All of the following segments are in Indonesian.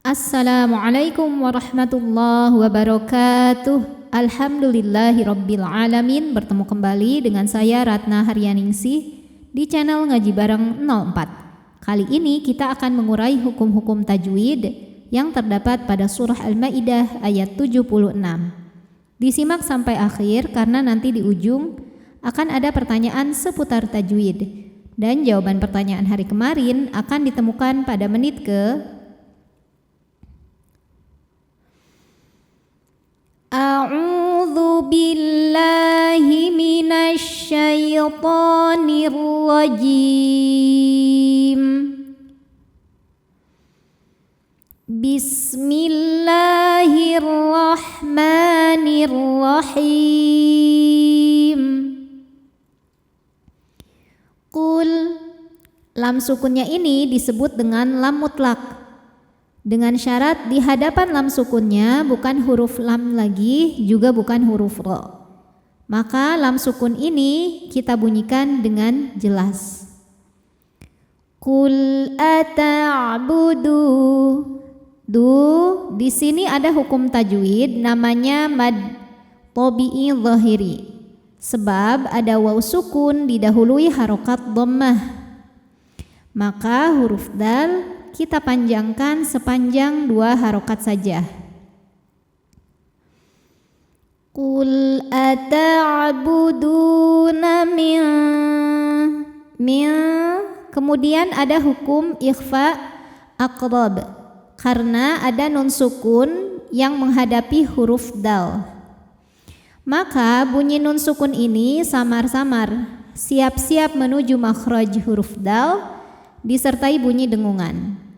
Assalamualaikum warahmatullahi wabarakatuh. Alhamdulillahirabbil alamin. Bertemu kembali dengan saya Ratna Haryaningsih di channel Ngaji Bareng 04. Kali ini kita akan mengurai hukum-hukum tajwid yang terdapat pada surah Al-Maidah ayat 76. Disimak sampai akhir karena nanti di ujung akan ada pertanyaan seputar tajwid dan jawaban pertanyaan hari kemarin akan ditemukan pada menit ke A'udzu billahi minasy syaithanir rajim. Bismillahirrahmanirrahim. Qul, lam sukunnya ini disebut dengan lam mutlak. Dengan syarat di hadapan lam sukunnya bukan huruf lam lagi, juga bukan huruf ro. Maka lam sukun ini kita bunyikan dengan jelas. Qul ata'budu. Di sini ada hukum tajwid namanya mad tabi'i zahiri. Sebab ada waw sukun didahului harokat dhammah. Maka huruf dal kita panjangkan sepanjang 2 harokat saja. Qul ata'buduna min. Kemudian ada hukum ikhfa aqrab karena ada nun sukun yang menghadapi huruf dal. Maka bunyi nun sukun ini samar-samar, siap-siap menuju makhraj huruf dal disertai bunyi dengungan.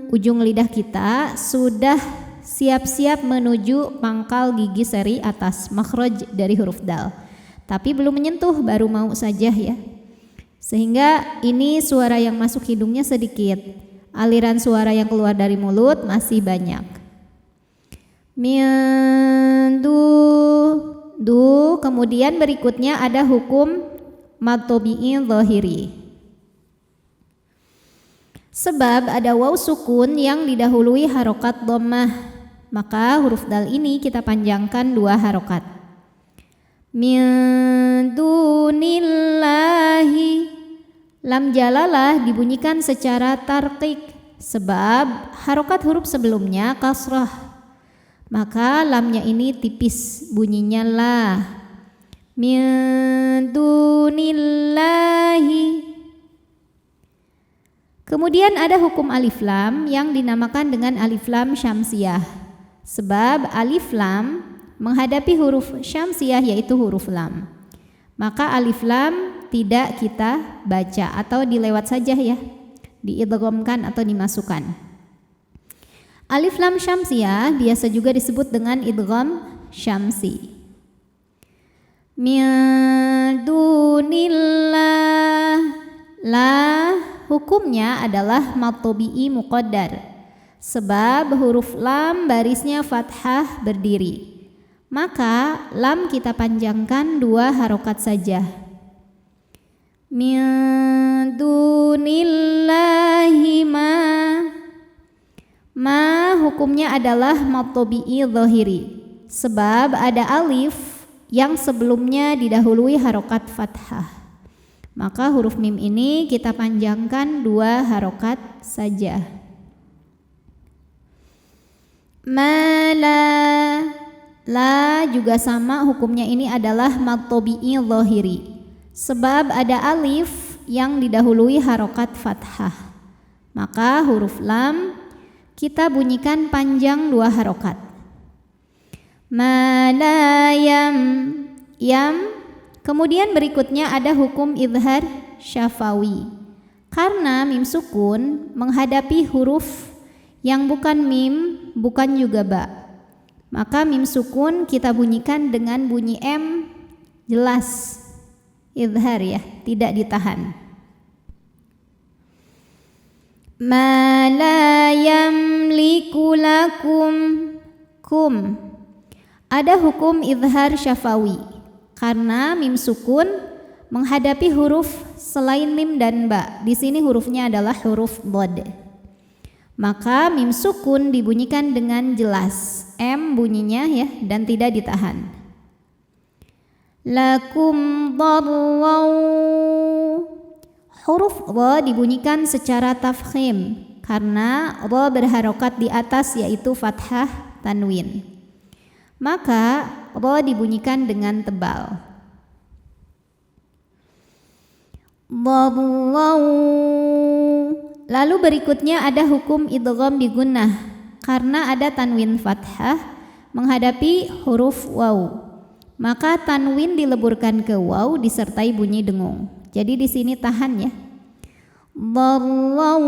Ujung lidah kita sudah siap-siap menuju pangkal gigi seri atas makhraj dari huruf dal, tapi belum menyentuh, baru mau saja ya. Sehingga ini suara yang masuk hidungnya sedikit, aliran suara yang keluar dari mulut masih banyak. Kemudian berikutnya ada hukum mad tabi'i zahiri. Sebab ada waw sukun yang didahului harokat dhammah, maka huruf dal ini kita panjangkan 2 harokat. Min dunillahi. Lam jalalah dibunyikan secara tarqiq sebab harokat huruf sebelumnya kasrah, maka lamnya ini tipis bunyinya lah. Min dunillahi. Kemudian ada hukum alif lam yang dinamakan dengan alif lam syamsiyah. Sebab alif lam menghadapi huruf syamsiyah yaitu huruf lam. Maka alif lam tidak kita baca atau dilewat saja ya, diidghamkan atau dimasukkan. Alif lam syamsiyah biasa juga disebut dengan idgham syamsi. Min dunillah. Hukumnya adalah mad tabi'i muqaddar. Sebab huruf lam barisnya fathah berdiri. Maka lam kita panjangkan 2 harokat saja. Min dunillahi ma hukumnya adalah mad tabi'i zahiri. Sebab ada alif yang sebelumnya didahului harokat fathah. Maka huruf mim ini kita panjangkan 2 harokat saja. La juga sama, hukumnya ini adalah mad tabi'i zahiri. Sebab ada alif yang didahului harokat fathah. Maka huruf lam kita bunyikan panjang 2 harokat. Yam. Kemudian berikutnya ada hukum izhar syafawi. Karena mim sukun menghadapi huruf yang bukan mim, bukan juga ba. Maka mim sukun kita bunyikan dengan bunyi M jelas. Izhar ya, tidak ditahan. Ma la yamliku lakum. Ada hukum izhar syafawi. Karena mim sukun menghadapi huruf selain mim dan ba. Di sini hurufnya adalah huruf dhad. Maka mim sukun dibunyikan dengan jelas. M bunyinya ya dan tidak ditahan. Lakum darraw. Huruf ra dibunyikan secara tafkhim karena ra berharokat di atas yaitu fathah tanwin. Maka ra dibunyikan dengan tebal. Darraw. Lalu berikutnya ada hukum idgham bi gunnah karena ada tanwin fathah menghadapi huruf waw. Maka tanwin dileburkan ke waw disertai bunyi dengung. Jadi di sini tahan ya. Darraw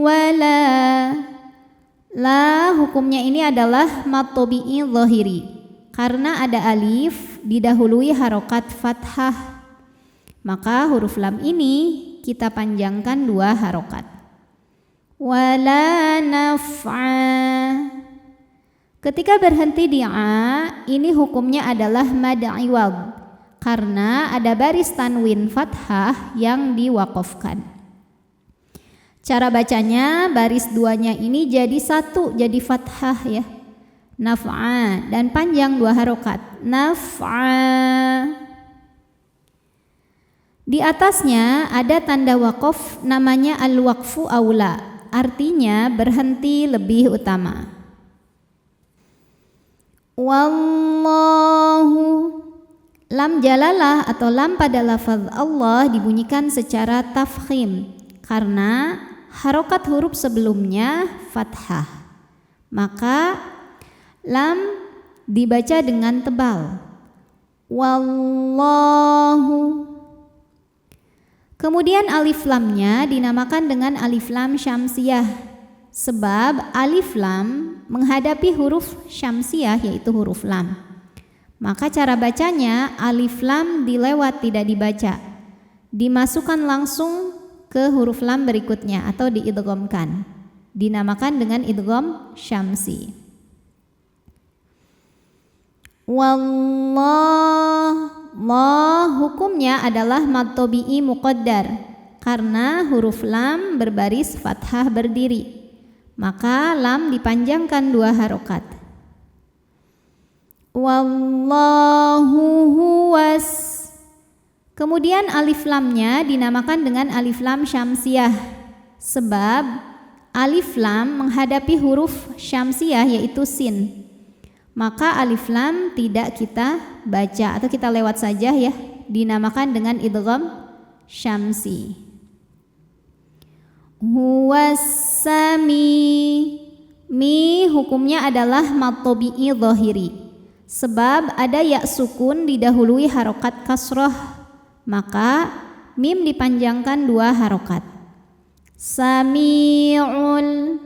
wala. La hukumnya ini adalah mad tabi'i zahiri karena ada alif didahului harokat fathah. Maka huruf lam ini kita panjangkan 2 harokat. Wala naf'a. Ketika berhenti di a, ini hukumnya adalah mad iwad karena ada baris tanwin fathah yang diwaqafkan. Cara bacanya baris 2-nya ini jadi 1, jadi fathah ya. Naf'a dan panjang 2 harokat. Naf'a. Di atasnya ada tanda waqaf namanya al-waqfu aula, artinya berhenti lebih utama. Wallahu. Lam jalalah atau lam pada lafaz Allah dibunyikan secara tafkhim karena harokat huruf sebelumnya fathah. Maka lam dibaca dengan tebal. Wallahu. Kemudian alif lamnya dinamakan dengan alif lam syamsiyah sebab alif lam menghadapi huruf syamsiyah yaitu huruf lam. Maka cara bacanya alif lam dilewat tidak dibaca. Dimasukkan langsung ke huruf lam berikutnya atau diidghamkan. Dinamakan dengan idgham syamsi. Wallah. Ma hukumnya adalah mad tabi'i muqaddar karena huruf lam berbaris fathah berdiri. Maka lam dipanjangkan 2 harokat. Wallahu huwas. Kemudian alif lamnya dinamakan dengan alif lam syamsiyah sebab alif lam menghadapi huruf syamsiyah yaitu sin. Maka alif lam tidak kita baca atau kita lewat saja ya, dinamakan dengan idgham syamsi. Huwas-sami. Mi hukumnya adalah mad tabi'i zahiri sebab ada ya sukun didahului harokat kasrah. Maka mim dipanjangkan 2 harokat. Sami'ul.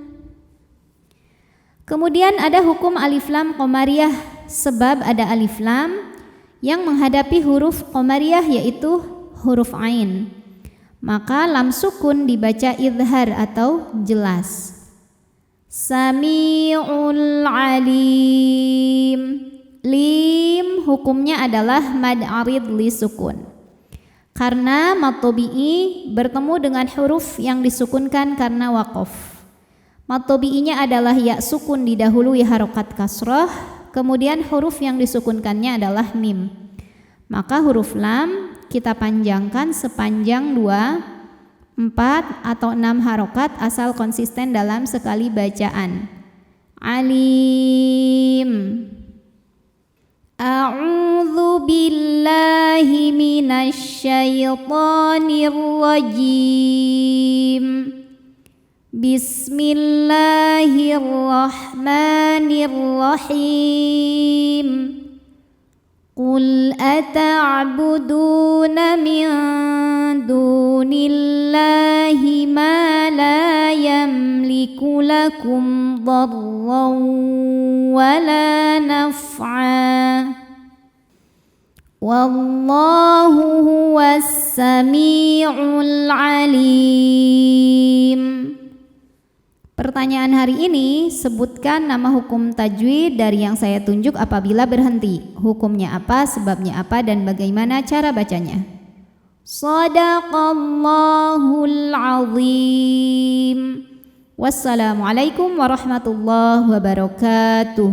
Kemudian ada hukum alif lam qamariyah sebab ada alif lam yang menghadapi huruf qamariyah yaitu huruf ain. Maka lam sukun dibaca idhar atau jelas. Sami'ul alim. Lim hukumnya adalah mad arid li sukun karena mad tabi'i bertemu dengan huruf yang disukunkan karena waqaf. Mad tabi'inya adalah ya sukun didahului harokat kasrah, kemudian huruf yang disukunkannya adalah mim. Maka huruf lam kita panjangkan sepanjang 2, 4 atau 6 harokat asal konsisten dalam sekali bacaan. Alim. A'udzu billahi minasy syaithanir rajim. Bismillahirrahmanirrahim. Qul ata'buduna min dunillahi ma la yamliku lakum darran wala naf'a. Wallahu huwas sami'ul alim. Pertanyaan hari ini, sebutkan nama hukum tajwid dari yang saya tunjuk apabila berhenti. Hukumnya apa, sebabnya apa, dan bagaimana cara bacanya. Shadaqallahul azim. Wassalamualaikum warahmatullahi wabarakatuh.